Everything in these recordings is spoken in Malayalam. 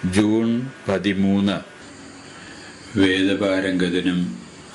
ജൂൺ 13 വേദപാരംഗതനും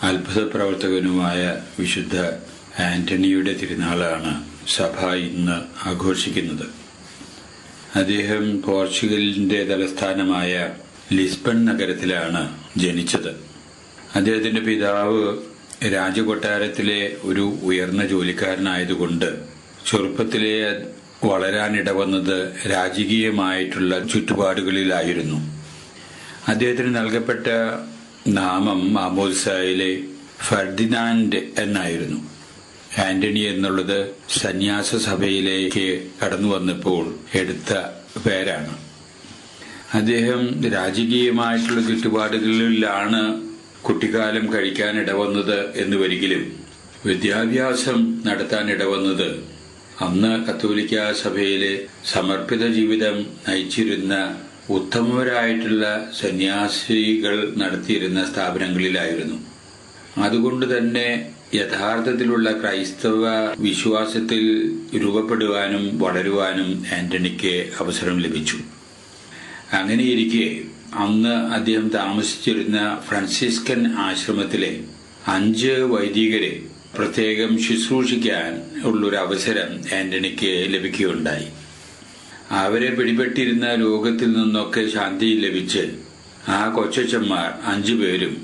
അത്ഭുത പ്രവർത്തകനുമായ വിശുദ്ധ ആന്റണിയുടെ തിരുനാളാണ് സഭ ഇന്ന് ആഘോഷിക്കുന്നത്. അദ്ദേഹം പോർച്ചുഗലിന്റെ തലസ്ഥാനമായ ലിസ്ബൺ നഗരത്തിലാണ് ജനിച്ചത്. അദ്ദേഹത്തിന്റെ പിതാവ് രാജകൊട്ടാരത്തിലെ ഒരു ഉയർന്ന ജോലിക്കാരനായതുകൊണ്ട് ചെറുപ്പത്തിലെ വളരാനിടവന്നത് രാജകീയമായിട്ടുള്ള ചുറ്റുപാടുകളിലായിരുന്നു. അദ്ദേഹത്തിന് നൽകപ്പെട്ട നാമം മാമോദിസായിലെ ഫെർഡിനാൻഡ് എന്നായിരുന്നു. ആന്റണി എന്നുള്ളത് സന്യാസ സഭയിലേക്ക് കടന്നു വന്നപ്പോൾ എടുത്ത പേരാണ്. അദ്ദേഹം രാജകീയമായിട്ടുള്ള ചുറ്റുപാടുകളിലാണ് കുട്ടിക്കാലം കഴിക്കാനിടവന്നത് എന്നുവരികിലും വിദ്യാഭ്യാസം നടത്താനിടവന്നത് അന്ന് കത്തോലിക്ക സഭയിലെ സമർപ്പിത ജീവിതം നയിച്ചിരുന്ന ഉത്തമരായിട്ടുള്ള സന്യാസികൾ നടത്തിയിരുന്ന സ്ഥാപനങ്ങളിലായിരുന്നു. അതുകൊണ്ട് തന്നെ യഥാർത്ഥത്തിലുള്ള ക്രൈസ്തവ വിശ്വാസത്തിൽ രൂപപ്പെടുവാനും വളരുവാനും ആന്റണിക്ക് അവസരം ലഭിച്ചു. അങ്ങനെയിരിക്കെ അന്ന് അദ്ദേഹം താമസിച്ചിരുന്ന ഫ്രാൻസിസ്കൻ ആശ്രമത്തിലെ 5 വൈദികരെ പ്രത്യേകം ശുശ്രൂഷിക്കാൻ ഉള്ളൊരു അവസരം ആന്റണിക്ക് ലഭിക്കുകയുണ്ടായി. അവരെ പിടിപെട്ടിരുന്ന രോഗത്തിൽ നിന്നൊക്കെ ശാന്തി ലഭിച്ച് ആ കൊച്ചന്മാർ 5 പേരും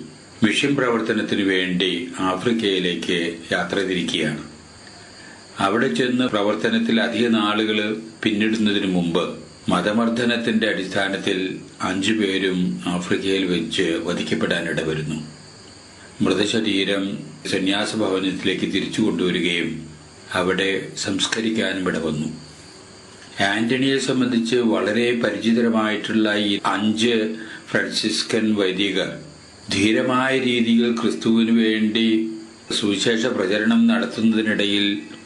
മിഷൻ പ്രവർത്തനത്തിനു വേണ്ടി ആഫ്രിക്കയിലേക്ക് യാത്ര തിരിക്കുകയാണ്. അവിടെ ചെന്ന് പ്രവർത്തനത്തിൽ അധിക നാളുകൾ പിന്നിടുന്നതിന് മുമ്പ് മതമർദ്ദനത്തിന്റെ അടിസ്ഥാനത്തിൽ 5 പേരും ആഫ്രിക്കയിൽ വെച്ച് വധിക്കപ്പെടാനിടവരുന്നു. മൃതശരീരം സന്യാസ ഭവനത്തിലേക്ക് തിരിച്ചു കൊണ്ടുവരികയും അവിടെ സംസ്കരിക്കാനും ഇടവന്നു. ആന്റണിയെ സംബന്ധിച്ച് വളരെ പരിചിതമായിട്ടുള്ള ഈ 5 ഫ്രാൻസിസ്കൻ വൈദികർ ധീരമായ രീതിയിൽ ക്രിസ്തുവിനു വേണ്ടി സുവിശേഷ പ്രചരണം നടത്തുന്നതിനിടയിൽ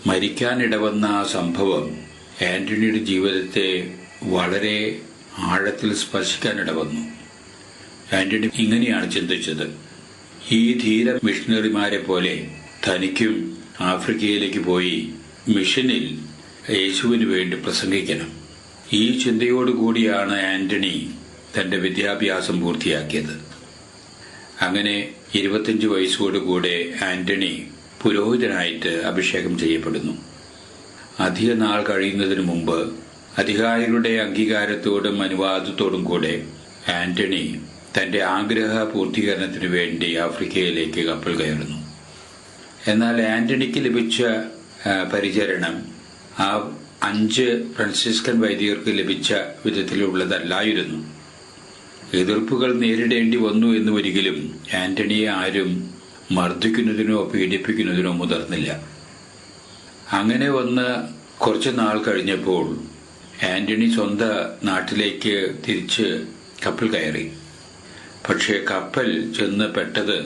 മരിക്കാനിടവന്ന ആ സംഭവം ആന്റണിയുടെ ജീവിതത്തെ വളരെ ആഴത്തിൽ സ്പർശിക്കാനിടവന്നു. ആന്റണി ഇങ്ങനെയാണ് ചിന്തിച്ചത്: ഈ ധീര മിഷണറിമാരെ പോലെ തനിക്കും ആഫ്രിക്കയിലേക്ക് പോയി മിഷനിൽ യേശുവിന് വേണ്ടി പ്രസംഗിക്കണം. ഈ ചിന്തയോടുകൂടിയാണ് ആന്റണി തന്റെ വിദ്യാഭ്യാസം പൂർത്തിയാക്കിയത്. അങ്ങനെ 25 വയസ്സോടുകൂടെ ആന്റണി പുരോഹിതനായിട്ട് അഭിഷേകം ചെയ്യപ്പെടുന്നു. അധിക നാൾ കഴിയുന്നതിന് മുമ്പ് അധികാരികളുടെ അംഗീകാരത്തോടും അനുവാദത്തോടും കൂടെ ആന്റണി തന്റെ ആഗ്രഹ പൂർത്തീകരണത്തിനു വേണ്ടി ആഫ്രിക്കയിലേക്ക് കപ്പൽ കയറുന്നു. എന്നാൽ ആന്റണിക്ക് ലഭിച്ച പരിചരണം ആ 5 ഫ്രാൻസിസ്കൻ വൈദികർക്ക് ലഭിച്ച വിധത്തിലുള്ളതല്ലായിരുന്നു. എതിർപ്പുകൾ നേരിടേണ്ടി വന്നു എന്നൊരിക്കലും ആന്റണിയെ ആരും മർദ്ദിക്കുന്നതിനോ പീഡിപ്പിക്കുന്നതിനോ മുതിർന്നില്ല. അങ്ങനെ വന്ന് കുറച്ചു നാൾ കഴിഞ്ഞപ്പോൾ ആന്റണി സ്വന്തം നാട്ടിലേക്ക് തിരിച്ച് കപ്പൽ കയറി. പക്ഷേ കപ്പൽ ചെന്ന് പെട്ടത്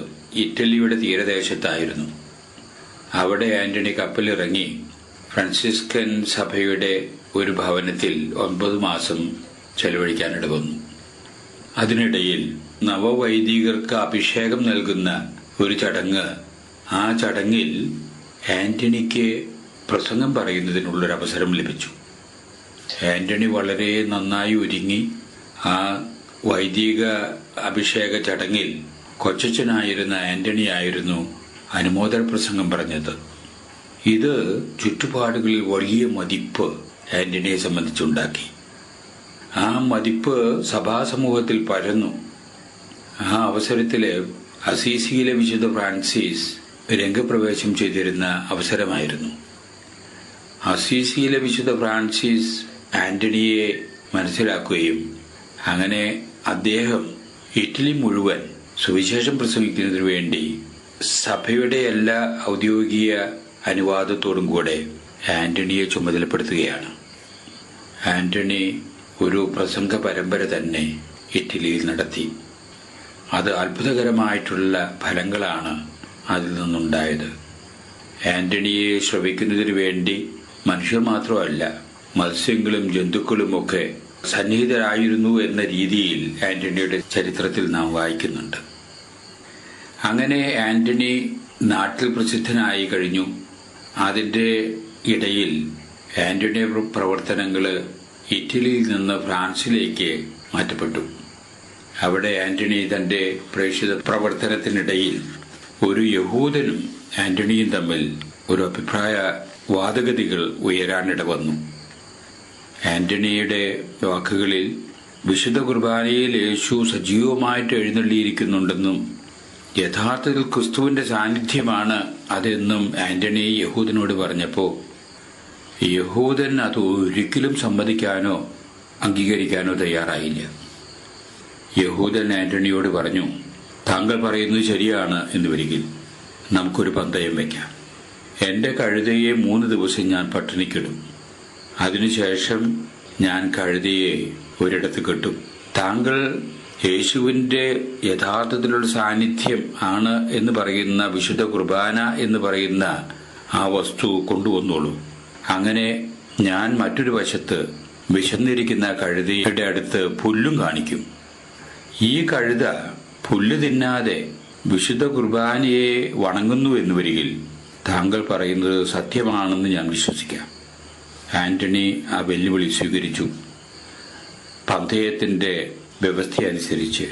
ഇറ്റലിയുടെ തീരദേശത്തായിരുന്നു. അവിടെ ആന്റണി കപ്പലിറങ്ങി ഫ്രാൻസിസ്കൻ സഭയുടെ ഒരു ഭവനത്തിൽ 9 മാസം ചെലവഴിക്കാനിടവന്നു. അതിനിടയിൽ നവവൈദികർക്ക് അഭിഷേകം നൽകുന്ന ഒരു ചടങ്ങ്, ആ ചടങ്ങിൽ ആന്റണിക്ക് പ്രസംഗം പറയുന്നതിനുള്ളൊരവസരം ലഭിച്ചു. ആന്റണി വളരെ നന്നായി ഒരുങ്ങി ആ വൈദിക അഭിഷേക ചടങ്ങിൽ കൊച്ചനായിരുന്ന ആന്റണി ആയിരുന്നു അനുമോദന പ്രസംഗം പറഞ്ഞത്. ഇത് ചുറ്റുപാടുകളിൽ വലിയ മതിപ്പ് ആന്റണിയെ സംബന്ധിച്ചുണ്ടാക്കി. ആ മതിപ്പ് സഭാസമൂഹത്തിൽ പരന്നു. ആ അവസരത്തില് അസീസിയിലെ വിശുദ്ധ ഫ്രാൻസിസ് രംഗപ്രവേശം ചെയ്തിരുന്ന അവസരമായിരുന്നു. അസീസിയിലെ വിശുദ്ധ ഫ്രാൻസിസ് ആന്റണിയെ മനസ്സിലാക്കുകയും അങ്ങനെ അദ്ദേഹം ഇറ്റലി മുഴുവൻ സുവിശേഷം പ്രസംഗിക്കുന്നതിനു വേണ്ടി സഭയുടെ എല്ലാ ഔദ്യോഗിക അനുവാദത്തോടും കൂടെ ആന്റണിയെ ചുമതലപ്പെടുത്തുകയാണ്. ആന്റണി ഒരു പ്രസംഗ പരമ്പര തന്നെ ഇറ്റലിയിൽ നടത്തി. അത് അത്ഭുതകരമായിട്ടുള്ള ഫലങ്ങളാണ് അതിൽ നിന്നുണ്ടായത്. ആന്റണിയെ ശ്രവിക്കുന്നതിനു വേണ്ടി മനുഷ്യർ മാത്രമല്ല, മത്സ്യങ്ങളും ജന്തുക്കളുമൊക്കെ സന്നിഹിതരായിരുന്നു എന്ന രീതിയിൽ ആന്റണിയുടെ ചരിത്രത്തിൽ നാം വായിക്കുന്നുണ്ട്. അങ്ങനെ ആന്റണി നാട്ടിൽ പ്രസിദ്ധനായി കഴിഞ്ഞു. അതിന്റെ ഇടയിൽ ആന്റണിയുടെ പ്രവർത്തനങ്ങൾ ഇറ്റലിയിൽ നിന്ന് ഫ്രാൻസിലേക്ക് മാറ്റപ്പെട്ടു. അവിടെ ആന്റണി തന്റെ പ്രേക്ഷിത പ്രവർത്തനത്തിനിടയിൽ ഒരു യഹൂദനും ആന്റണിയും തമ്മിൽ ഒരു അഭിപ്രായ വാദഗതികൾ ഉയരാനിട വന്നു. ആന്റണിയുടെ വാക്കുകളിൽ വിശുദ്ധ കുർബാനയിൽ യേശു സജീവമായിട്ട് എഴുന്നള്ളിയിരിക്കുന്നുണ്ടെന്നും യഥാർത്ഥത്തിൽ ക്രിസ്തുവിന്റെ സാന്നിധ്യമാണ് അതെന്നും ആന്റണി യഹൂദനോട് പറഞ്ഞപ്പോൾ യഹൂദൻ അത് ഒരിക്കലും സമ്മതിക്കാനോ അംഗീകരിക്കാനോ തയ്യാറായില്ല. യഹൂദൻ ആന്റണിയോട് പറഞ്ഞു, താങ്കൾ പറയുന്നത് ശരിയാണ് എന്ന് വരികിൽ നമുക്കൊരു പന്തയം വയ്ക്കാം. എന്റെ കഴുതയെ 3 ദിവസം ഞാൻ പട്ടിണിക്കിടും. അതിനുശേഷം ഞാൻ കഴുതയെ ഒരിടത്ത് കെട്ടും. താങ്കൾ യേശുവിന്റെ യഥാർത്ഥത്തിലുള്ള സാന്നിധ്യം ആണ് എന്ന് പറയുന്ന വിശുദ്ധ കുർബാന എന്ന് പറയുന്ന ആ വസ്തു കൊണ്ടുവന്നോളൂ. അങ്ങനെ ഞാൻ മറ്റൊരു വശത്ത് വിശന്നിരിക്കുന്ന കഴുതയുടെ അടുത്ത് പുല്ലും കാണിക്കും. ഈ കഴുത പുല്ല് തിന്നാതെ വിശുദ്ധ കുർബാനയെ വണങ്ങുന്നു എന്ന് വരികിൽ താങ്കൾ പറയുന്നത് സത്യമാണെന്ന് ഞാൻ വിശ്വസിക്കാം. ആന്റണി ആ വെല്ലുവിളി സ്വീകരിച്ചു. പന്തയത്തിന്റെ വ്യവസ്ഥയനുസരിച്ച്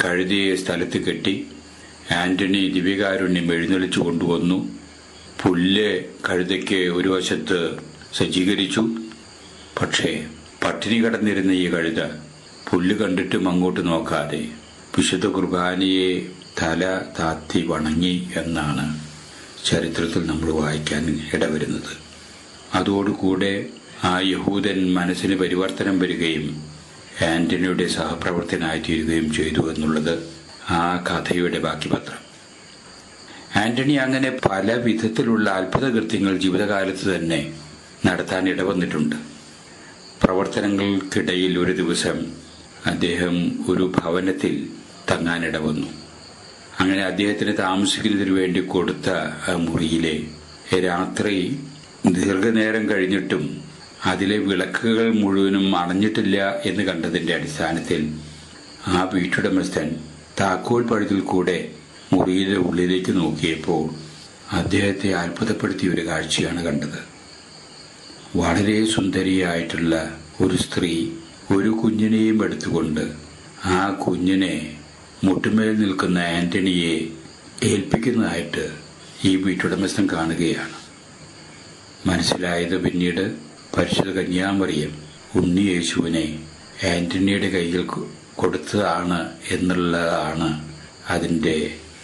കഴുതയെ സ്ഥലത്ത് കെട്ടി ആന്റണി ദിവ്യകാരുണ്യം എഴുന്നള്ളിച്ചു കൊണ്ടുവന്നു. പുല്ല് കഴുതയ്ക്ക് ഒരു വശത്ത് സജ്ജീകരിച്ചു. പക്ഷേ പട്ടിണി കിടന്നിരുന്ന ഈ കഴുത പുല്ല് കണ്ടിട്ടും അങ്ങോട്ട് നോക്കാതെ വിശുദ്ധ കുർബാനയെ തല താത്തി വണങ്ങി എന്നാണ് ചരിത്രത്തിൽ നമ്മൾ വായിക്കാൻ ഇടവരുന്നത്. അതോടുകൂടെ ആ യഹൂദൻ മനസ്സിന് പരിവർത്തനം വരികയും ആന്റണിയുടെ സഹപ്രവർത്തനായിത്തീരുകയും ചെയ്തു എന്നുള്ളത് ആ കഥയുടെ ബാക്കി പത്രം. ആന്റണി അങ്ങനെ പല വിധത്തിലുള്ള അത്ഭുത കൃത്യങ്ങൾ ജീവിതകാലത്ത് തന്നെ നടത്താൻ ഇടവന്നിട്ടുണ്ട്. പ്രവർത്തനങ്ങൾക്കിടയിൽ ഒരു ദിവസം അദ്ദേഹം ഒരു ഭവനത്തിൽ തങ്ങാനിടവന്നു. അങ്ങനെ അദ്ദേഹത്തിന് താമസിക്കുന്നതിന് വേണ്ടി കൊടുത്ത മുറിയിലെ രാത്രി ദീർഘനേരം കഴിഞ്ഞിട്ടും അതിലെ വിളക്കുകൾ മുഴുവനും അണഞ്ഞിട്ടില്ല എന്ന് കണ്ടതിന്റെ അടിസ്ഥാനത്തിൽ ആ വീട്ടുടമസ്ഥൻ താക്കോൽ പഴുതിൽ കൂടെ മുറിയിലെ ഉള്ളിലേക്ക് നോക്കിയപ്പോൾ അദ്ദേഹത്തെ അത്ഭുതപ്പെടുത്തിയ ഒരു കാഴ്ചയാണ് കണ്ടത്. വളരെ സുന്ദരിയായിട്ടുള്ള ഒരു സ്ത്രീ ഒരു കുഞ്ഞിനെയും എടുത്തുകൊണ്ട് ആ കുഞ്ഞിനെ മുട്ടുമേൽ നിൽക്കുന്ന ആന്റണിയെ ഏൽപ്പിക്കുന്നതായിട്ട് ഈ വീട്ടുടമസ്ഥൻ കാണുകയാണ്. മനസ്സിലായത് പിന്നീട് പരിശുദ്ധ കന്യാമറിയം ഉണ്ണി യേശുവിനെ ആന്റണിയുടെ കയ്യിൽ കൊടുത്തതാണ് എന്നുള്ളതാണ് അതിൻ്റെ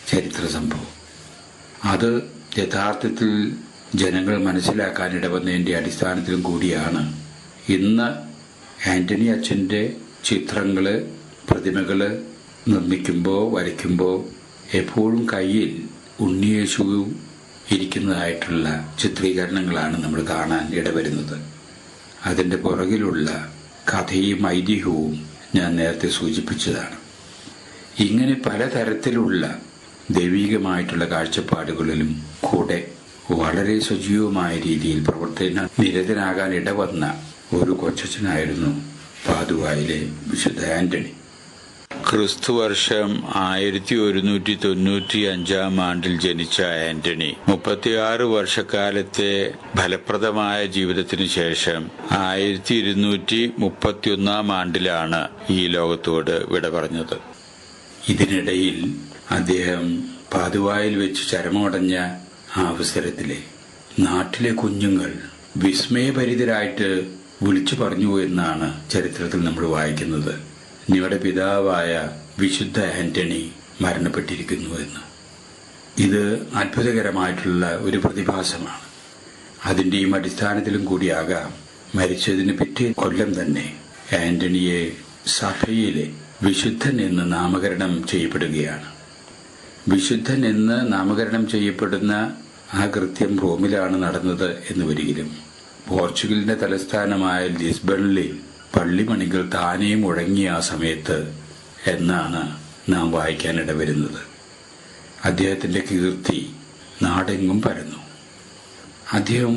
ചരിത്ര സംഭവം. അത് യഥാർത്ഥത്തിൽ ജനങ്ങൾ മനസ്സിലാക്കാനിടവന്നതിൻ്റെ അടിസ്ഥാനത്തിലും കൂടിയാണ് ഇന്ന് ആന്റണി അച്ഛൻ്റെ ചിത്രങ്ങള് പ്രതിമകള് നിർമ്മിക്കുമ്പോൾ വരയ്ക്കുമ്പോൾ എപ്പോഴും കയ്യിൽ ഉണ്ണിയേശു ഇരിക്കുന്നതായിട്ടുള്ള ചിത്രീകരണങ്ങളാണ് നമ്മൾ കാണാൻ ഇടവരുന്നത്. അതിൻ്റെ പുറകിലുള്ള കഥയും ഐതിഹ്യവും ഞാൻ നേരത്തെ സൂചിപ്പിച്ചതാണ്. ഇങ്ങനെ പലതരത്തിലുള്ള ദൈവികമായിട്ടുള്ള കാഴ്ചപ്പാടുകളിലും കൂടെ വളരെ സജീവമായ രീതിയിൽ പ്രവർത്തന നിരതനാകാൻ ഇടവന്ന ഒരു കൊച്ചനായിരുന്നു പാതുവായിലെ വിശുദ്ധ ആന്റണി. ക്രിസ്തുവർഷം 1195 ജനിച്ച ആന്റണി 36 വർഷക്കാലത്തെ ഫലപ്രദമായ ജീവിതത്തിനു ശേഷം 1231 ഈ ലോകത്തോട് വിട പറഞ്ഞത്. ഇതിനിടയിൽ അദ്ദേഹം പാതുവായിൽ വെച്ച് ചരമടഞ്ഞ ആ അവസരത്തിലെ നാട്ടിലെ കുഞ്ഞുങ്ങൾ വിസ്മയഭരിതരായിട്ട് വിളിച്ചു പറഞ്ഞു എന്നാണ് ചരിത്രത്തിൽ നമ്മൾ വായിക്കുന്നത്. നിങ്ങളുടെ പിതാവായ വിശുദ്ധ ആന്റണി മരണപ്പെട്ടിരിക്കുന്നു എന്ന്. ഇത് അത്ഭുതകരമായിട്ടുള്ള ഒരു പ്രതിഭാസമാണ്. അതിന്റെയും അടിസ്ഥാനത്തിലും കൂടിയാകാം മരിച്ചതിന് പിറ്റേ കൊല്ലം തന്നെ ആന്റണിയെ സഭയിലെ വിശുദ്ധൻ എന്ന് നാമകരണം ചെയ്യപ്പെടുകയാണ്. വിശുദ്ധൻ എന്ന് നാമകരണം ചെയ്യപ്പെടുന്ന ആ കൃത്യം റോമിലാണ് നടന്നത് എന്ന് വരികിലും പോർച്ചുഗലിന്റെ തലസ്ഥാനമായ ലിസ്ബണിലെ പള്ളിമണികൾ താനേ മുഴങ്ങിയ ആ സമയത്ത് എന്നാണ് നാം വായിക്കാനിടവരുന്നത്. അദ്ദേഹത്തിന്റെ കീർത്തി നാടെങ്ങും പരന്നു. അദ്ദേഹം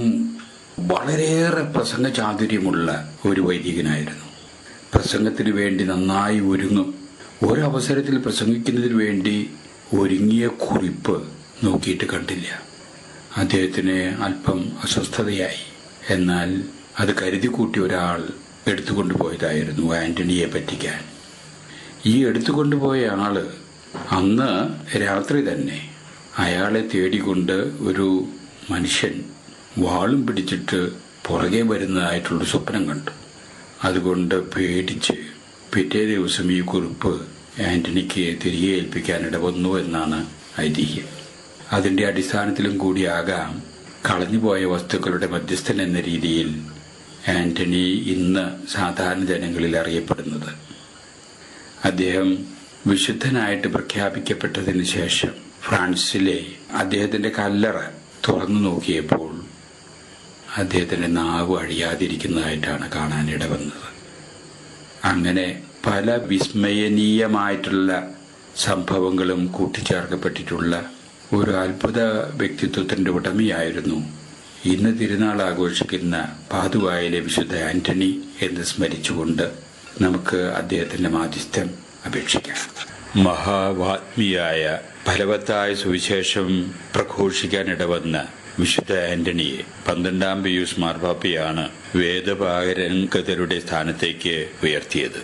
വളരെയേറെ പ്രസംഗ ചാതുര്യമുള്ള ഒരു വൈദികനായിരുന്നു. പ്രസംഗത്തിന് വേണ്ടി നന്നായി ഒരുങ്ങും. ഒരവസരത്തിൽ പ്രസംഗിക്കുന്നതിന് വേണ്ടി ഒരുങ്ങിയ കുറിപ്പ് നോക്കിയിട്ട് കണ്ടില്ല. അദ്ദേഹത്തിന് അല്പം അസ്വസ്ഥതയായി. എന്നാൽ അത് കരുതി കൂട്ടി ഒരാൾ എടുത്തുകൊണ്ടുപോയതായിരുന്നു ആന്റണിയെ പറ്റിക്കാൻ. ഈ എടുത്തുകൊണ്ടുപോയ ആള് അന്ന് രാത്രി തന്നെ അയാളെ തേടിക്കൊണ്ട് ഒരു മനുഷ്യൻ വാളും പിടിച്ചിട്ട് പുറകെ വരുന്നതായിട്ടുള്ള സ്വപ്നം കണ്ടു. അതുകൊണ്ട് പേടിച്ച് പിറ്റേ ദിവസം ഈ കുറിപ്പ് ആന്റണിക്ക് തിരികെ ഏൽപ്പിക്കാനിട വന്നു എന്നാണ് ഐതിഹ്യം. അതിന്റെ അടിസ്ഥാനത്തിലും കൂടിയാകാം കളഞ്ഞുപോയ വസ്തുക്കളുടെ മധ്യസ്ഥൻ എന്ന രീതിയിൽ ആന്റണി ഇന്ന് സാധാരണ ജനങ്ങളിൽ അറിയപ്പെടുന്നത്. അദ്ദേഹം വിശുദ്ധനായിട്ട് പ്രഖ്യാപിക്കപ്പെട്ടതിന് ശേഷം ഫ്രാൻസിലെ അദ്ദേഹത്തിന്റെ കല്ലറ തുറന്നു നോക്കിയപ്പോൾ അദ്ദേഹത്തിന്റെ നാവ് അഴിയാതിരിക്കുന്നതായിട്ടാണ് കാണാനിട വന്നത്. അങ്ങനെ പല വിസ്മയനീയമായിട്ടുള്ള സംഭവങ്ങളും കൂട്ടിച്ചേർക്കപ്പെട്ടിട്ടുള്ള ഒരു അത്ഭുത വ്യക്തിത്വത്തിന്റെ ഉടമയായിരുന്നു ഇന്ന് തിരുനാൾ ആഘോഷിക്കുന്ന പാതുവായിലെ വിശുദ്ധ ആന്റണി എന്ന് സ്മരിച്ചുകൊണ്ട് നമുക്ക് അദ്ദേഹത്തിന്റെ മാധ്യസ്ഥ്യം അപേക്ഷിക്കാം. മഹാവാത്മിയായ ഫലവത്തായ സുവിശേഷം പ്രഘോഷിക്കാനിടവന്ന വിശുദ്ധ ആന്റണിയെ 12ാം പിയൂസ് മാർപ്പാപ്പയാണ് വേദപാരംഗതരുടെ സ്ഥാനത്തേക്ക് ഉയർത്തിയത്.